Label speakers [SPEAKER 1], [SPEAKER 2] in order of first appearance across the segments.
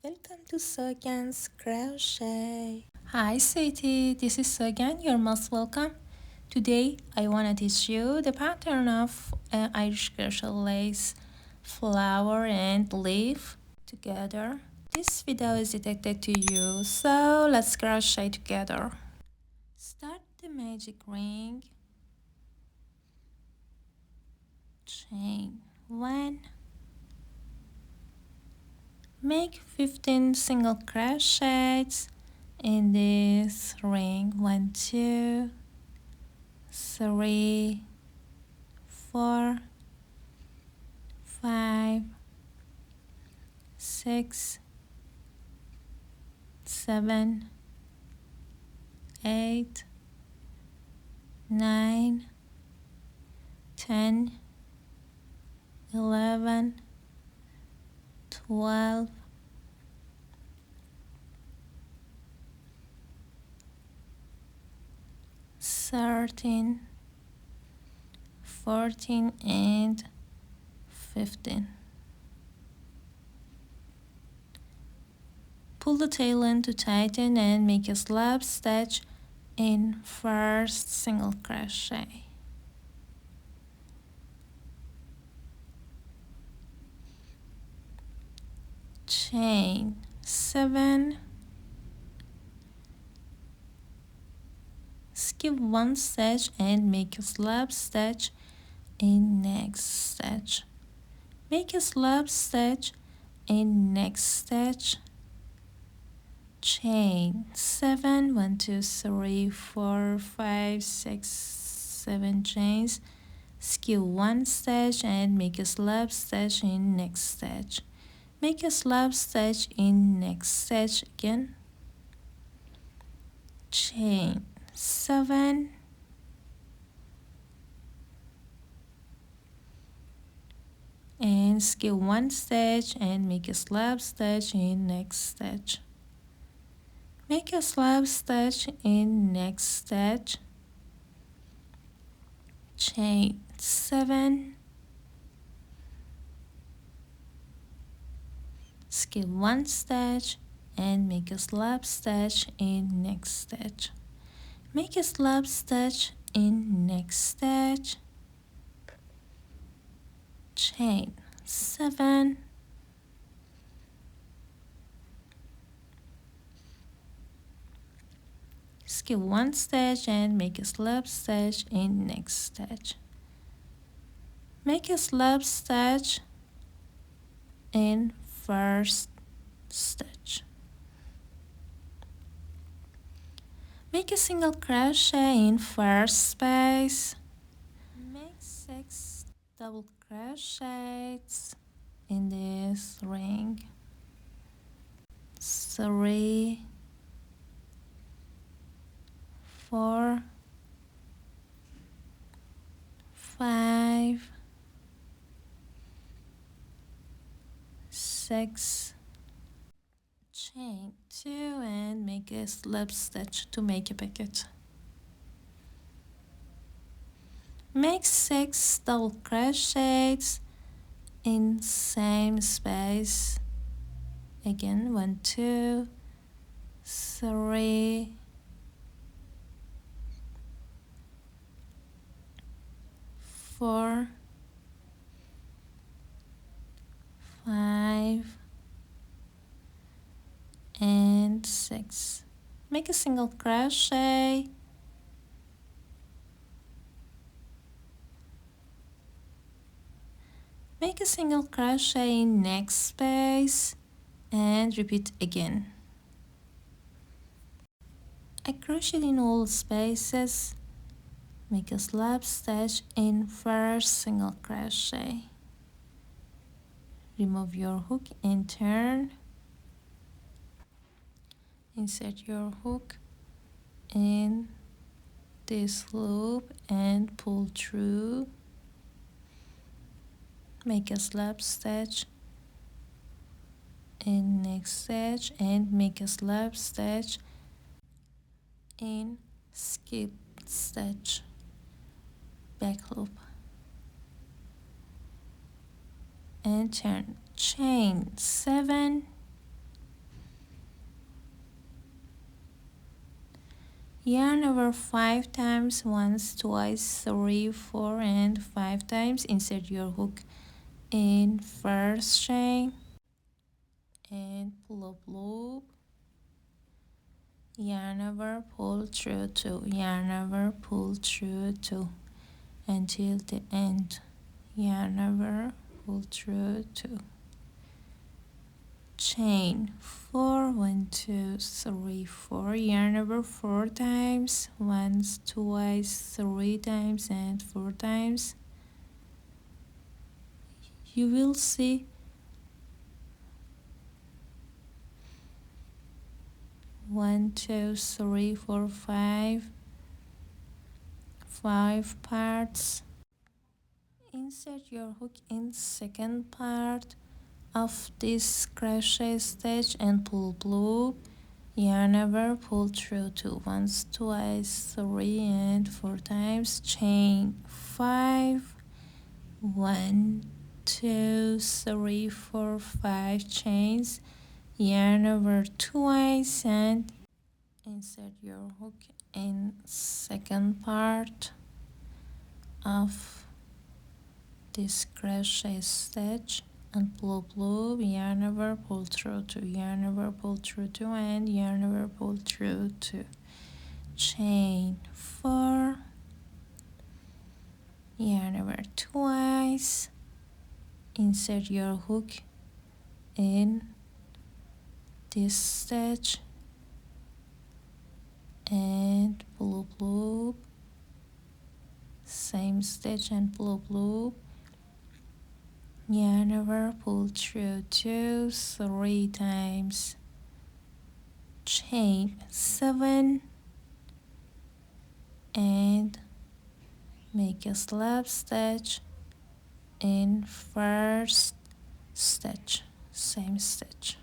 [SPEAKER 1] Welcome to Sogan's Crochet.
[SPEAKER 2] Hi sweetie, this is Sogan, you're most welcome. Today I want to teach you the pattern of Irish crochet lace, flower and leaf together. This video is dedicated to you, so let's crochet together. Start the magic ring, chain 1, make 15 single crochets in this ring. 1, 2, 3, 4, 5, 6, 7, 8, 9, 10, 11, 12, 13, 14 and 15. Pull the tail in to tighten and make a slab stitch in first single crochet. Chain 7, skip 1 stitch and make a slab stitch in next stitch. Make a slab stitch in next stitch. Chain 7, 1, 2, 3, 4, 5, 6, 7 chains. Skip 1 stitch and make a slab stitch in next stitch. Make a slab stitch in next stitch again. Chain 7, and skip 1 stitch and make a slab stitch in next stitch. Make a slab stitch in next stitch. Chain 7, skip 1 stitch and make a slab stitch in next stitch. Make a slab stitch in next stitch. Chain 7, skip 1 stitch and make a slab stitch in next stitch. Make a slab stitch in first stitch. Make a single crochet in first space. Make 6 double crochets in this ring. 3, 4, 5, 6, chain 2 and make a slip stitch to make a pocket. Make 6 double crochets in same space. Again, 1, 2, 3, 4, 5, and 6. Make a single crochet. Make a single crochet in next space and repeat again. I crocheted in all spaces. Make a slab stitch in first single crochet. Remove your hook and turn. Insert your hook in this loop and pull through. Make a slab stitch in next stitch and make a slab stitch in skip stitch back loop and turn. Chain 7, Yarn over 5 times, once, twice, 3, 4, and 5 times. Insert your hook in first chain and pull up loop. Yarn over, pull through 2, yarn over, pull through 2 until the end. Yarn over, pull through 2. Chain 4, 1, 2, 3, 4. Yarn over 4 times, once, twice, 3 times, and 4 times. You will see 1, 2, 3, 4, 5 parts. Insert your hook in second part of this crochet stitch and pull loop. Yarn over, pull through 2, once, twice, 3, and 4 times. Chain 5, 1, 2, 3, 4, 5 chains. Yarn over twice and insert your hook in second part of this crochet stitch and pull loop, yarn over, pull through 2, yarn over, pull through 2, and yarn over, pull through 2. Chain 4, yarn over twice, insert your hook in this stitch and pull loop, same stitch and pull loop, yarn over, pull through 2, 3 times. Chain 7 and make a slip stitch in first stitch, same stitch.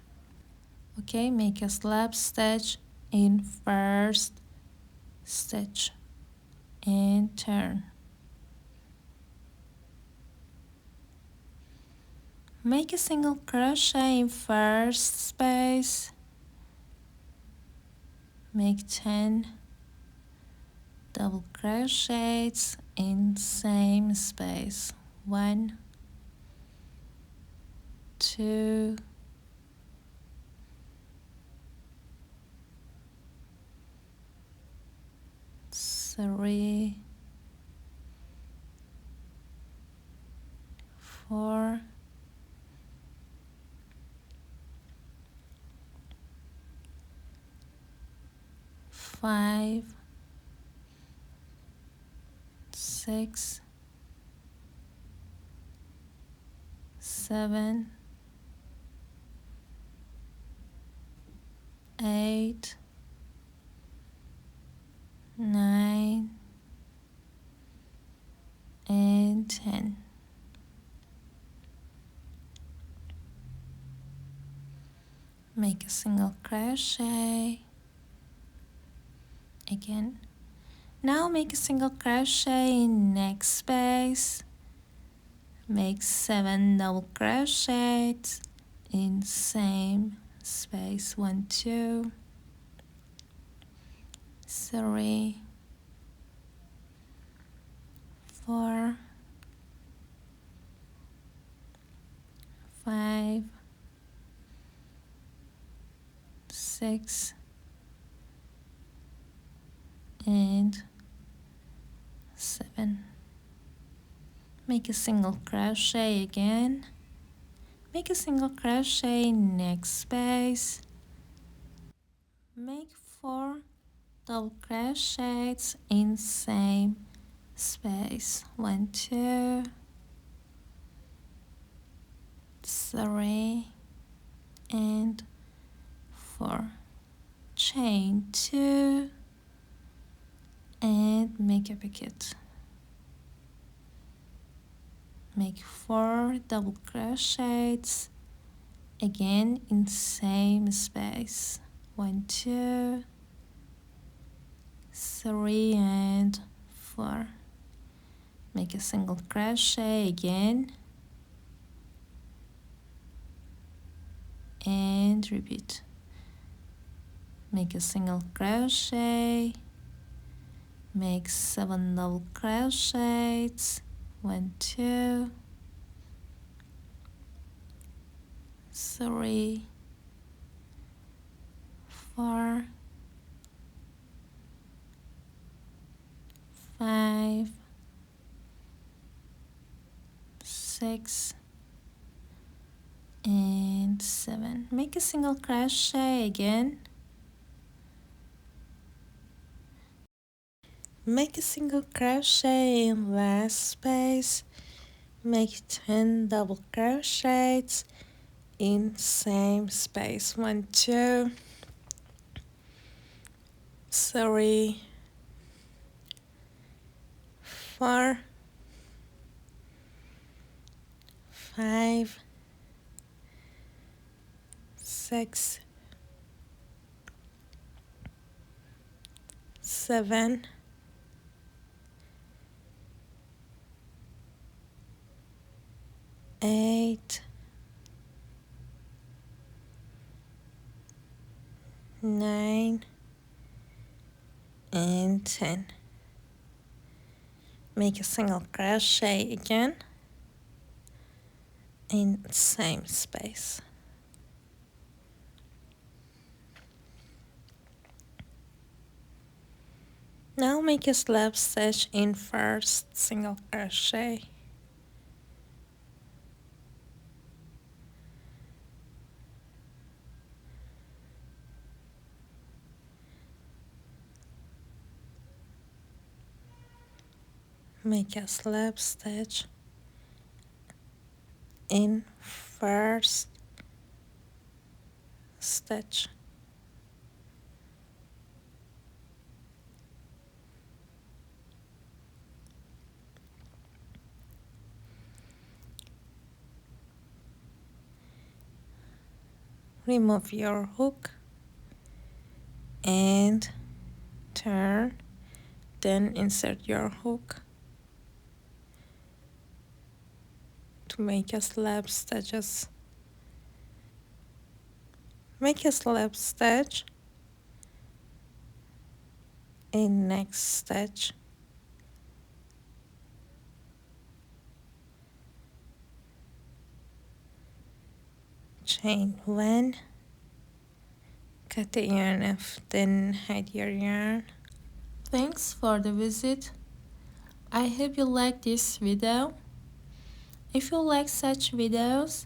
[SPEAKER 2] Okay, make a slip stitch in first stitch and turn. Make a single crochet in first space. Make 10 double crochets in same space. 1, 2, 3, 4, 5, 6, 7, 8, 9, and 10. Make a single crochet again. Now make a single crochet in next space. Make 7 double crochets in same space. 1, 2, 3, 4, 5, 6, and 7. Make a single crochet again. Make a single crochet in next space. Make 4 double crochets in same space. 1, 2, 3, and 4. Chain 2 and make a pocket. Make 4 double crochets again in same space. 1, 2, 3, and 4. Make a single crochet again and repeat. Make a single crochet make 7 double crochets, 1 2 3 4 5 6 and 7. Make a single crochet again.
[SPEAKER 1] Make a single crochet in last space. Make 10 double crochets in same space. 1 2 3 4 5 6 7 8 9 and 10. Make a single crochet again in same space. Now make a slip stitch in first single crochet. Make a slip stitch in first stitch. Remove your hook and turn, then insert your hook to make a slip stitches. Make a slip stitch in next stitch. Chain 1, cut the yarn off, then hide your yarn.
[SPEAKER 2] Thanks for the visit. I hope you like this video. If you like such videos,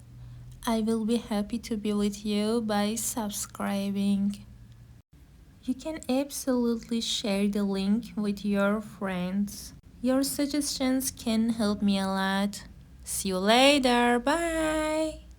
[SPEAKER 2] I will be happy to be with you by subscribing. You can absolutely share the link with your friends. Your suggestions can help me a lot. See you later. Bye.